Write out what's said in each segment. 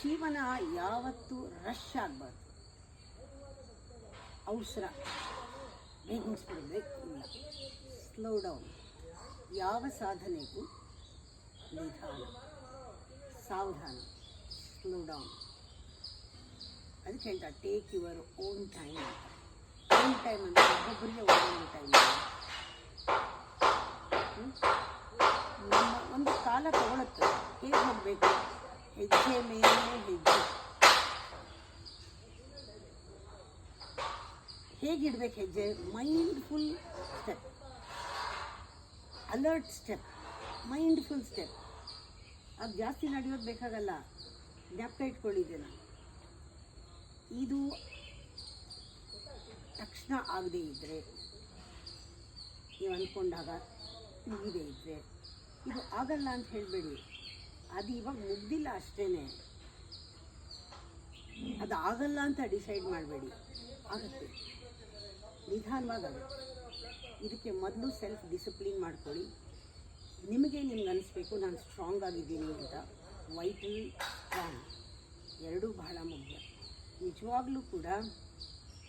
ಜೀವನ ಯಾವತ್ತೂ ರಶ್ ಆಗಬಾರ್ದು, ಅವಸರ, ಬೇಗಿಸ್ಬಿಡ್ಬೇಕು ಇಲ್ಲ, ಸ್ಲೋ ಡೌನ್. ಯಾವ ಸಾಧನೆಗೂ ನಿಧಾನ, ಸಾವಧಾನ, ಸ್ಲೋ ಡೌನ್. ಅದಕ್ಕೆ ಹೇಳ್ತಾರೆ ಟೇಕ್ ಯುವರ್ ಓನ್ ಟೈಮ್ ಅಂತ. ಓನ್ ಟೈಮ್ ಅಂದರೆ ಒಬ್ಬೊಬ್ಬರಿಗೆ ಒಂದೊಂದು ಟೈಮ್. ನಮ್ಮ ಒಂದು ಕಾಲ ತಗೊಳುತ್ತೆ. ಹೇಗೆ ಹೋಗಬೇಕು? ಹೆಜ್ಜೆ ಮೇಲೆ ಹೆಜ್ಜೆ. ಹೇಗಿಡ್ಬೇಕು ಹೆಜ್ಜೆ? Mindful step, alert step, mindful step. ಅದು ಜಾಸ್ತಿ ನಡೆಯೋದು ಬೇಕಾಗಲ್ಲ. ಜ್ಞಾಪಕ ಇಟ್ಕೊಳ್ಳಿದ್ದೇನೆ, ಇದು ತಕ್ಷಣ ಆಗದೇ ಇದ್ದರೆ, ನೀವು ಅಂದ್ಕೊಂಡಾಗ ಮುಗಿದೇ ಇದ್ದರೆ, ಇದು ಆಗಲ್ಲ ಅಂತ ಹೇಳಬೇಡಿ. ಅದು ಇವಾಗ ಮುಗ್ದಿಲ್ಲ ಅಷ್ಟೇ, ಅದು ಆಗಲ್ಲ ಅಂತ ಡಿಸೈಡ್ ಮಾಡಬೇಡಿ. ಆಗುತ್ತೆ, ನಿಧಾನವಾಗುತ್ತೆ. ಇದಕ್ಕೆ ಮೊದಲು ಸೆಲ್ಫ್ ಡಿಸಿಪ್ಲಿನ್ ಮಾಡ್ಕೊಳ್ಳಿ. ನಿಮಗೆ ಅನಿಸ್ಬೇಕು ನಾನು ಸ್ಟ್ರಾಂಗ್ ಆಗಿದ್ದೀನಿ ಅಂತ. ವೈಟಲ್, ಸ್ಟ್ರಾಂಗ್ ಎರಡೂ ಬಹಳ ಮುಖ್ಯ. ನಿಜವಾಗ್ಲೂ ಕೂಡ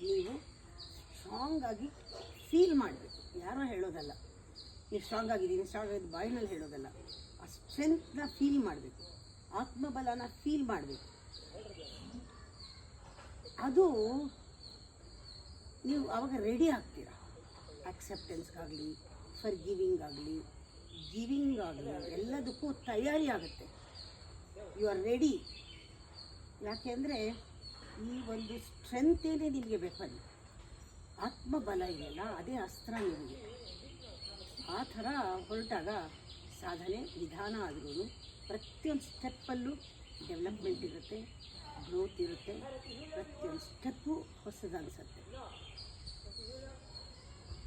ನೀವು ಸ್ಟ್ರಾಂಗ್ ಆಗಿ ಫೀಲ್ ಮಾಡಬೇಕು. ಯಾರೋ ಹೇಳೋದಲ್ಲ ನೀವು ಸ್ಟ್ರಾಂಗ್ ಆಗಿದ್ದೀನಿ, ಸ್ಟ್ರಾಂಗ್ ಆಗಿದ್ದು ಬಾಯಿನಲ್ಲಿ ಹೇಳೋದಲ್ಲ. ಆ ಸ್ಟ್ರೆಂತ್ನ ಫೀಲ್ ಮಾಡಬೇಕು, ಆತ್ಮಬಲನ ಫೀಲ್ ಮಾಡಬೇಕು. ಅದು ನೀವು ಆವಾಗ ರೆಡಿ ಆಗ್ತೀರಾ. ಆಕ್ಸೆಪ್ಟೆನ್ಸ್ಗಾಗಲಿ, ಫರ್ ಗಿವಿಂಗ್ ಆಗಲಿ, ಗಿವಿಂಗ್ ಆಗಲಿ, ಎಲ್ಲದಕ್ಕೂ ತಯಾರಿ ಆಗುತ್ತೆ. You are ready. ಯಾಕೆಂದರೆ ಈ ಒಂದು ಸ್ಟ್ರೆಂತೇನೆ ನಿಮಗೆ ಬೇಕು. ಆತ್ಮಬಲ ಇದೆಯಲ್ಲ, ಅದೇ ಅಸ್ತ್ರ ನಿಮಗೆ. ಆ ಥರ ಹೊರಟಾಗ ಸಾಧನೆ ನಿಧಾನ ಆದ್ರೂ ಪ್ರತಿಯೊಂದು ಸ್ಟೆಪ್ಪಲ್ಲೂ ಡೆವಲಪ್ಮೆಂಟ್ ಇರುತ್ತೆ, ಗ್ರೋತ್ ಇರುತ್ತೆ. ಪ್ರತಿಯೊಂದು ಸ್ಟೆಪ್ಪು ಹೊಸದನ್ಸುತ್ತೆ.